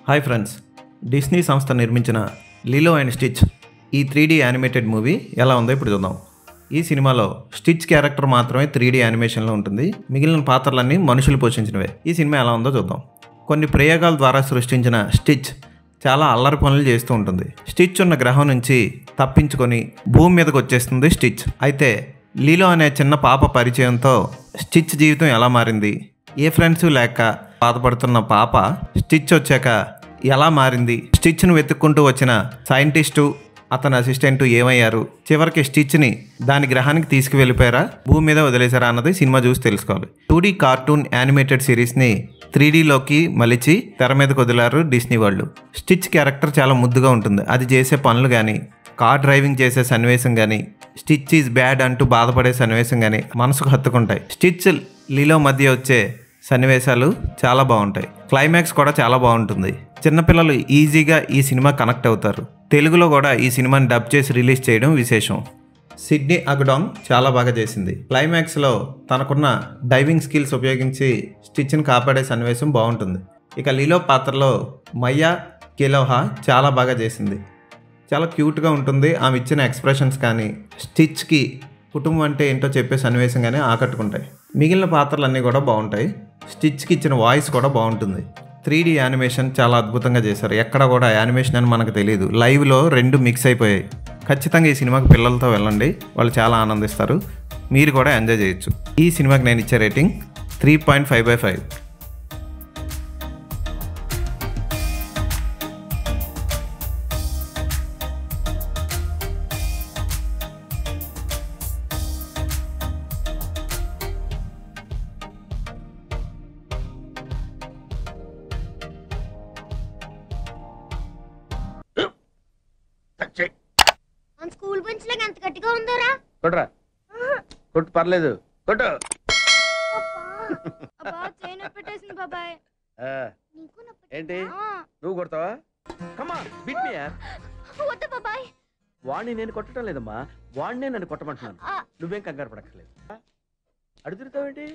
Hi friends, Disney సంస్థ నిర్మించిన లిలో and stitch ఈ 3D యానిమేటెడ్ మూవీ ఎలా ఉందో ఇప్పుడు చూద్దాం. ఈ సినిమాలో స్టిచ్ క్యారెక్టర్ మాత్రమే 3D యానిమేషన్లో ఉంటుంది. మిగిలిన పాత్రలన్నీ మనుషులు పోషించినవే. ఈ సినిమా ఎలా ఉందో చూద్దాం. కొన్ని ప్రయోగాల ద్వారా సృష్టించిన స్టిచ్ చాలా అల్లరి పనులు చేస్తూ ఉంటుంది. స్టిచ్ ఉన్న గ్రహం నుంచి తప్పించుకొని భూమి మీదకి వచ్చేస్తుంది స్టిచ్. అయితే లిలో అనే చిన్న పాప పరిచయంతో స్టిచ్ జీవితం ఎలా మారింది, ఏ ఫ్రెండ్స్ లేక బాధపడుతున్న పాప స్టిచ్ వచ్చాక ఎలా మారింది, స్టిచ్ను వెతుక్కుంటూ వచ్చిన సైంటిస్టు అతని అసిస్టెంట్ ఏమయ్యారు, చివరికి స్టిచ్ని దాని గ్రహానికి తీసుకువెళ్ళిపోయారా, భూమి మీద వదిలేశారా అన్నది సినిమా చూసి తెలుసుకోవాలి. 2D కార్టూన్ యానిమేటెడ్ సిరీస్ని 3Dలోకి మలిచి తెర మీదకి వదిలారు డిస్నీ వాళ్ళు. స్టిచ్ క్యారెక్టర్ చాలా ముద్దుగా ఉంటుంది. అది చేసే పనులు కానీ, కార్ డ్రైవింగ్ చేసే సన్నివేశం కానీ, స్టిచ్ ఈజ్ బ్యాడ్ అంటూ బాధపడే సన్నివేశం కానీ మనసుకు హత్తుకుంటాయి. స్టిచ్ లిలో మధ్య వచ్చే సన్నివేశాలు చాలా బాగుంటాయి. క్లైమాక్స్ కూడా చాలా బాగుంటుంది. చిన్నపిల్లలు ఈజీగా ఈ సినిమా కనెక్ట్ అవుతారు. తెలుగులో కూడా ఈ సినిమాని డబ్ చేసి రిలీజ్ చేయడం విశేషం. సిడ్నీ అగ్డాంగ్ చాలా బాగా చేసింది. క్లైమాక్స్లో తనకున్న డైవింగ్ స్కిల్స్ ఉపయోగించి స్టిచ్ని కాపాడే సన్నివేశం బాగుంటుంది. ఇక లిలో పాత్రలో మయ్యా కెలోహా చాలా బాగా చేసింది. చాలా క్యూట్గా ఉంటుంది. ఆమె ఇచ్చిన ఎక్స్ప్రెషన్స్ కానీ, స్టిచ్కి కుటుంబం అంటే ఏంటో చెప్పే సన్నివేశం కానీ ఆకట్టుకుంటాయి. మిగిలిన పాత్రలన్నీ కూడా బాగుంటాయి. స్టిచ్కి ఇచ్చిన వాయిస్ కూడా బాగుంటుంది. 3D యానిమేషన్ చాలా అద్భుతంగా చేశారు. ఎక్కడ కూడా యానిమేషన్ అని మనకు తెలియదు. లైవ్లో రెండు మిక్స్ అయిపోయాయి. ఖచ్చితంగా ఈ సినిమాకి పిల్లలతో వెళ్ళండి, వాళ్ళు చాలా ఆనందిస్తారు. మీరు కూడా ఎంజాయ్ చేయొచ్చు. ఈ సినిమాకి నేను ఇచ్చే రేటింగ్ 3.5/5. స్కూల్ బెంచ్ లాగా ఎంత గట్టిగా ఉందోరా. కొట్రా, కొట్టు, పర్లేదు, కొట్టు. పెట్టేసింది బాబాయ్. ఏంటి నువ్వు కొడతావా? కమా బిట్ మీ యార్. వద్దు బాబాయ్. వాడిని నేను కొట్టడం లేదమ్మా, వాడినే నన్ను కొట్టమంటున్నాను. నువ్వేం కంగారు పడక్కర్లేదు. అడుగుతావేంటి?